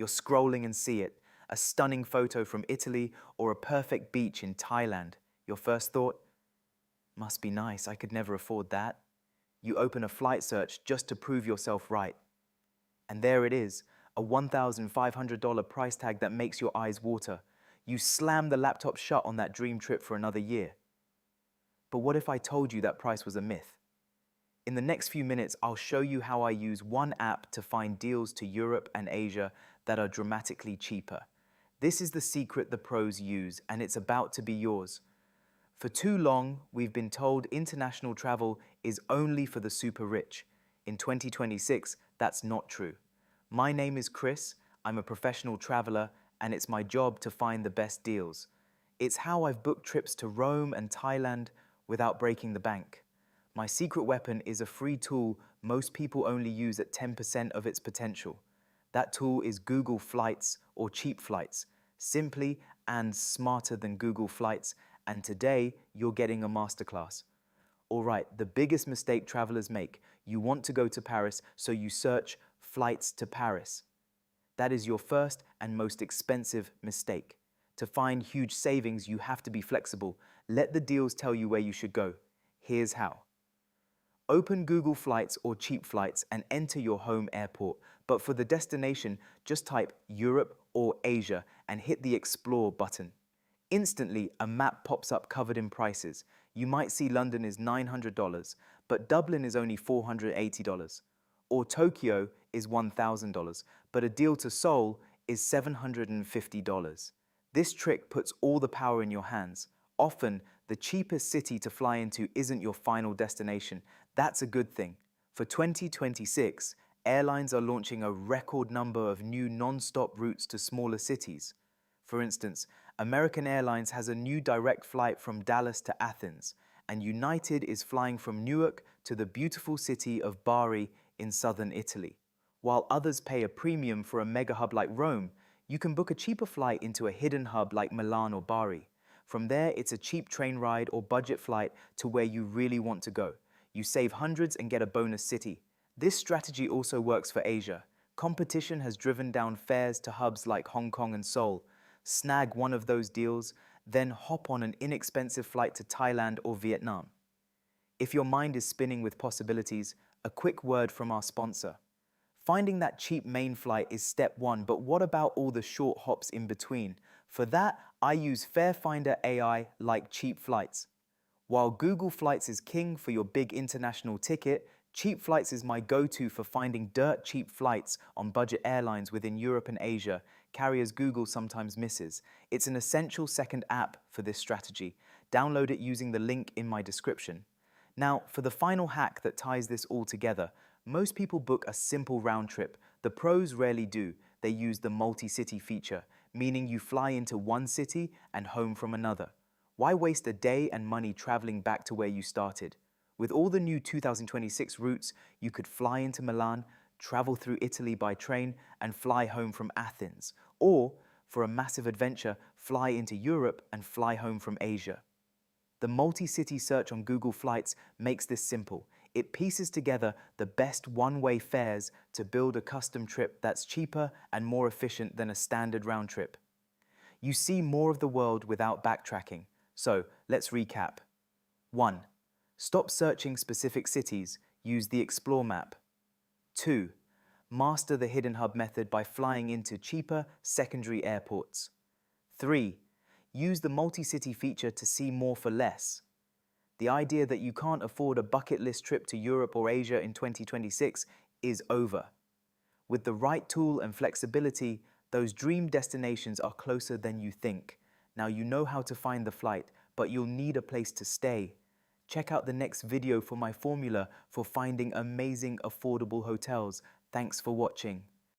You're scrolling and see it, a stunning photo from Italy or a perfect beach in Thailand. Your first thought, must be nice, I could never afford that. You open a flight search just to prove yourself right. And there it is, a $1,500 price tag that makes your eyes water. You slam the laptop shut on that dream trip for another year. But what if I told you that price was a myth? In the next few minutes, I'll show you how I use one app to find deals to Europe and Asia that are dramatically cheaper. This is the secret the pros use, and it's about to be yours. For too long, we've been told international travel is only for the super rich. In 2026, that's not true. My name is Chris, I'm a professional traveler, and it's my job to find the best deals. It's how I've booked trips to Rome and Thailand without breaking the bank. My secret weapon is a free tool most people only use at 10% of its potential. That tool is Google Flights or cheap flights, simply and smarter than Google Flights, and today you're getting a masterclass. All right, the biggest mistake travelers make. You want to go to Paris, so you search flights to Paris. That is your first and most expensive mistake. To find huge savings, you have to be flexible. Let the deals tell you where you should go. Here's how. Open Google Flights or cheap flights and enter your home airport. But for the destination, just type Europe or Asia and hit the Explore button. Instantly, a map pops up covered in prices. You might see London is $900, but Dublin is only $480. Or Tokyo is $1,000, but a deal to Seoul is $750. This trick puts all the power in your hands. Often, the cheapest city to fly into isn't your final destination. That's a good thing. For 2026, airlines are launching a record number of new non-stop routes to smaller cities. For instance, American Airlines has a new direct flight from Dallas to Athens, and United is flying from Newark to the beautiful city of Bari in southern Italy. While others pay a premium for a mega hub like Rome, you can book a cheaper flight into a hidden hub like Milan or Bari. From there, it's a cheap train ride or budget flight to where you really want to go. You save hundreds and get a bonus city. This strategy also works for Asia. Competition has driven down fares to hubs like Hong Kong and Seoul. Snag one of those deals, then hop on an inexpensive flight to Thailand or Vietnam. If your mind is spinning with possibilities, a quick word from our sponsor. Finding that cheap main flight is step one, but what about all the short hops in between? For that, I use FareFinder AI like cheap flights. While Google Flights is king for your big international ticket, Cheap Flights is my go-to for finding dirt cheap flights on budget airlines within Europe and Asia, carriers Google sometimes misses. It's an essential second app for this strategy. Download it using the link in my description. Now, for the final hack that ties this all together, most people book a simple round trip. The pros rarely do. They use the multi-city feature, meaning you fly into one city and home from another. Why waste a day and money traveling back to where you started? With all the new 2026 routes, you could fly into Milan, travel through Italy by train, and fly home from Athens. Or, for a massive adventure, fly into Europe and fly home from Asia. The multi-city search on Google Flights makes this simple. It pieces together the best one-way fares to build a custom trip that's cheaper and more efficient than a standard round trip. You see more of the world without backtracking. So, let's recap. 1. Stop searching specific cities, use the Explore map. 2. Master the hidden hub method by flying into cheaper secondary airports. 3. Use the multi-city feature to see more for less. The idea that you can't afford a bucket list trip to Europe or Asia in 2026 is over. With the right tool and flexibility, those dream destinations are closer than you think. Now you know how to find the flight, but you'll need a place to stay. Check out the next video for my formula for finding amazing, affordable hotels. Thanks for watching.